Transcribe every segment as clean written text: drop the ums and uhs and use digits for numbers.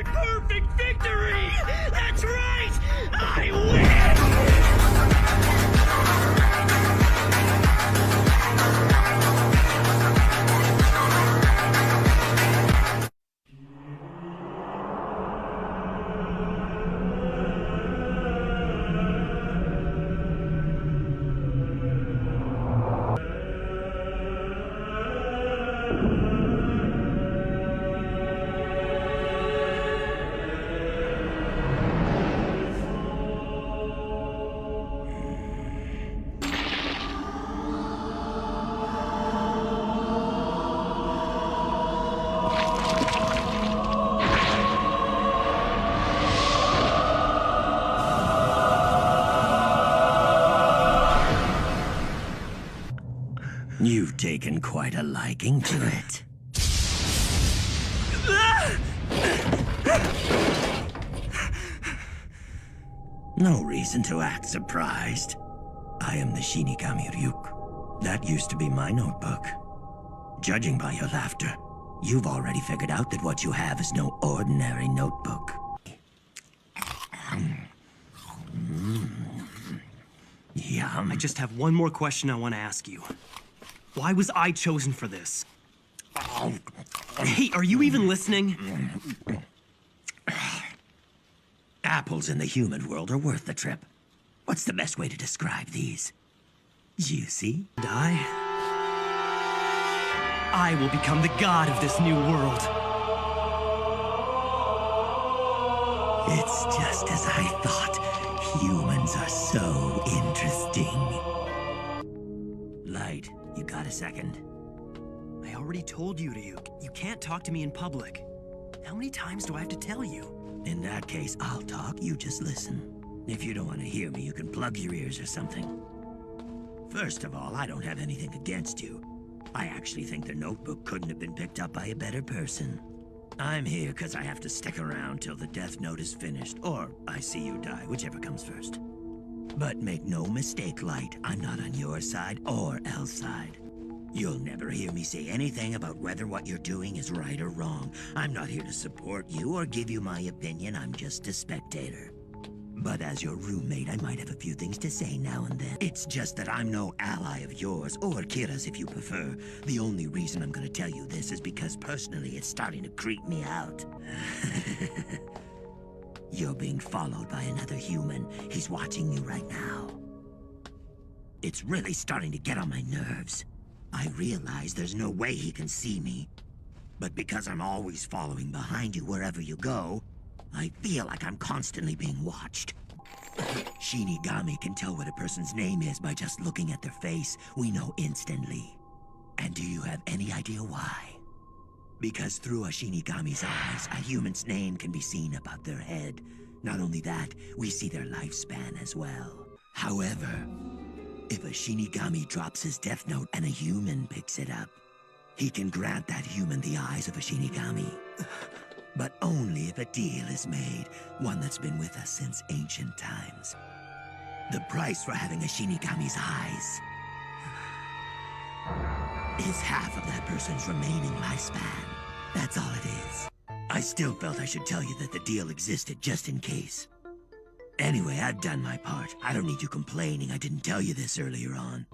my perfect victory! That's right! I win! You've taken quite a liking to it. No reason to act surprised. I am the Shinigami Ryuk. That used to be my notebook. Judging by your laughter, you've already figured out that what you have is no ordinary notebook. Yum. I just have one more question I want to ask you. Why was I chosen for this? Hey, are you even listening? Apples in the human world are worth the trip. What's the best way to describe these? Juicy? I will become the god of this new world. It's just as I thought. Humans are so interesting. Light, you got a second? I already told you, Ryuk. You can't talk to me in public. How many times do I have to tell you? In that case, I'll talk, you just listen. If you don't want to hear me, you can plug your ears or something. First of all, I don't have anything against you. I actually think the notebook couldn't have been picked up by a better person. I'm here because I have to stick around till the death note is finished, or I see you die, whichever comes first. But make no mistake, Light, I'm not on your side or L's side. You'll never hear me say anything about whether what you're doing is right or wrong. I'm not here to support you or give you my opinion, I'm just a spectator. But as your roommate, I might have a few things to say now and then. It's just that I'm no ally of yours, or Kira's if you prefer. The only reason I'm gonna tell you this is because personally it's starting to creep me out. You're being followed by another human. He's watching you right now. It's really starting to get on my nerves. I realize there's no way he can see me. But because I'm always following behind you wherever you go, I feel like I'm constantly being watched. Shinigami can tell what a person's name is by just looking at their face. We know instantly. And do you have any idea why? Because through a Shinigami's eyes, a human's name can be seen above their head. Not only that, we see their lifespan as well. However, if a Shinigami drops his death note and a human picks it up, he can grant that human the eyes of a Shinigami. But only if a deal is made, one that's been with us since ancient times. The price for having a Shinigami's eyes is half of that person's remaining lifespan. That's all it is. I still felt I should tell you that the deal existed just in case. Anyway, I've done my part. I don't need you complaining I didn't tell you this earlier on.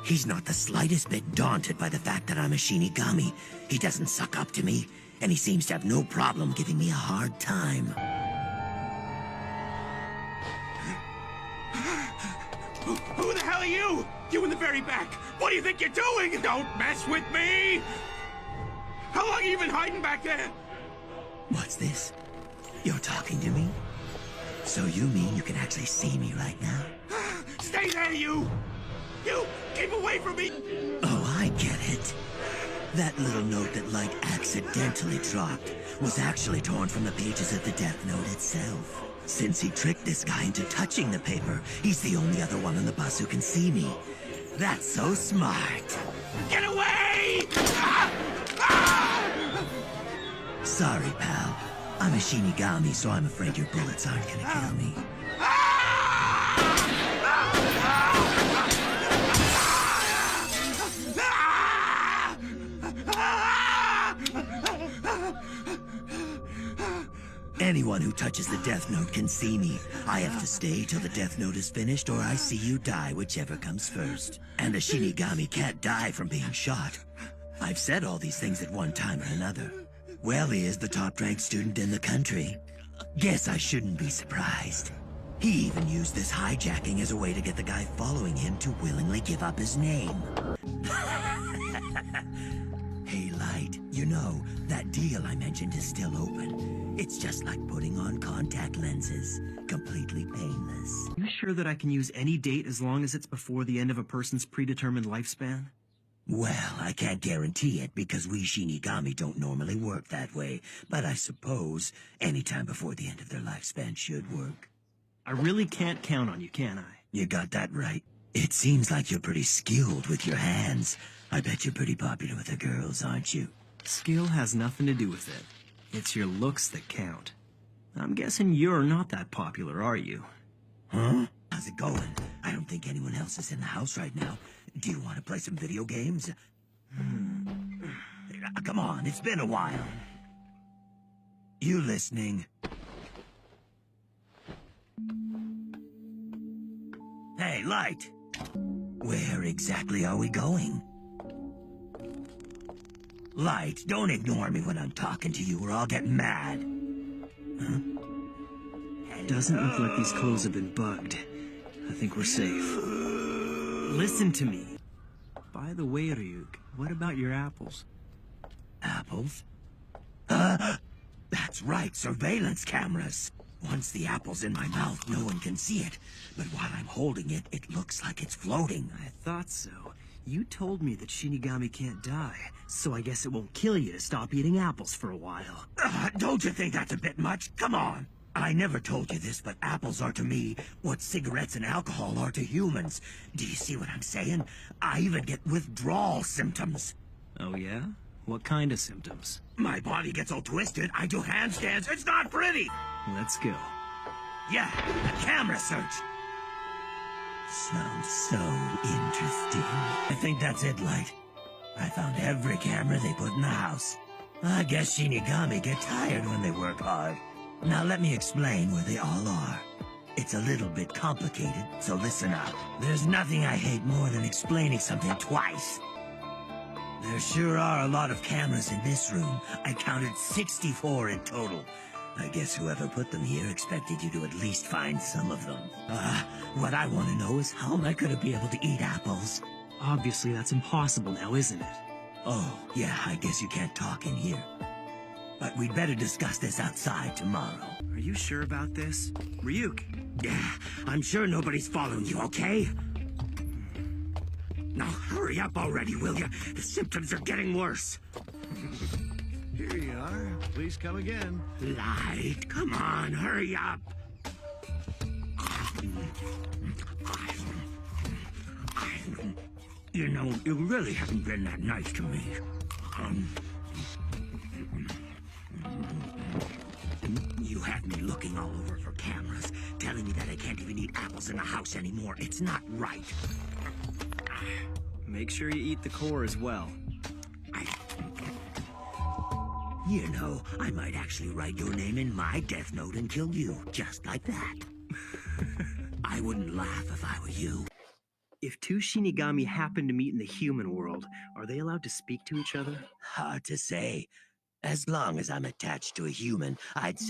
He's not the slightest bit daunted by the fact that I'm a Shinigami. He doesn't suck up to me, and he seems to have no problem giving me a hard time. Who the hell are you? You in the very back. What do you think you're doing? Don't mess with me! How long have you been hiding back there? What's this? You're talking to me? So you mean you can actually see me right now? Stay there, you! You! Keep away from me! Oh, I get it. That little note that Light accidentally dropped was actually torn from the pages of the Death Note itself. Since he tricked this guy into touching the paper, he's the only other one on the bus who can see me. That's so smart. Get away! Ah! Ah! Sorry, pal. I'm a Shinigami, so I'm afraid your bullets aren't gonna kill me. Anyone who touches the Death Note can see me. I have to stay till the Death Note is finished, or I see you die, whichever comes first. And a Shinigami can't die from being shot. I've said all these things at one time or another. Well, he is the top-ranked student in the country. Guess I shouldn't be surprised. He even used this hijacking as a way to get the guy following him to willingly give up his name. Hey, Light, you know, that deal I mentioned is still open. It's just like putting on contact lenses. Completely painless. You sure that I can use any date as long as it's before the end of a person's predetermined lifespan? Well, I can't guarantee it because we Shinigami don't normally work that way, but I suppose any time before the end of their lifespan should work. I really can't count on you, can I? You got that right. It seems like you're pretty skilled with your hands. I bet you're pretty popular with the girls, aren't you? Skill has nothing to do with it. It's your looks that count. I'm guessing you're not that popular, are you? Huh? How's it going? I don't think anyone else is in the house right now. Do you want to play some video games? Come on, it's been a while. You listening? Hey, Light! Where exactly are we going? Light, don't ignore me when I'm talking to you or I'll get mad. Huh? Doesn't look like these clothes have been bugged. I think we're safe. Listen to me. By the way, Ryuk, what about your apples? Apples? That's right, surveillance cameras. Once the apple's in my mouth, no one can see it. But while I'm holding it, it looks like it's floating. I thought so. You told me that Shinigami can't die, so I guess it won't kill you to stop eating apples for a while. Don't you think that's a bit much? Come on. I never told you this, but apples are to me what cigarettes and alcohol are to humans. Do you see what I'm saying? I even get withdrawal symptoms. Oh yeah? What kind of symptoms? My body gets all twisted. I do handstands. It's not pretty. Let's go. Yeah, a camera search. Sounds so interesting. I think that's it, Light. I found every camera they put in the house. I guess Shinigami get tired when they work hard. Now let me explain where they all are. It's a little bit complicated, so listen up. There's nothing I hate more than explaining something twice. There sure are a lot of cameras in this room. I counted 64 in total. I guess whoever put them here expected you to at least find some of them. What I want to know is how am I going to be able to eat apples? Obviously that's impossible now, isn't it? Oh, yeah, I guess you can't talk in here. But we'd better discuss this outside tomorrow. Are you sure about this? Ryuk! Yeah, I'm sure nobody's following you, okay? Now hurry up already, will you? The symptoms are getting worse. Here you are. Please come again. Light, come on, hurry up. You know, you really haven't been that nice to me. You had me looking all over for cameras, telling me that I can't even eat apples in the house anymore. It's not right. Make sure you eat the core as well. You know, I might actually write your name in my death note and kill you, just like that. I wouldn't laugh if I were you. If two Shinigami happen to meet in the human world, are they allowed to speak to each other? Hard to say. As long as I'm attached to a human, I'd say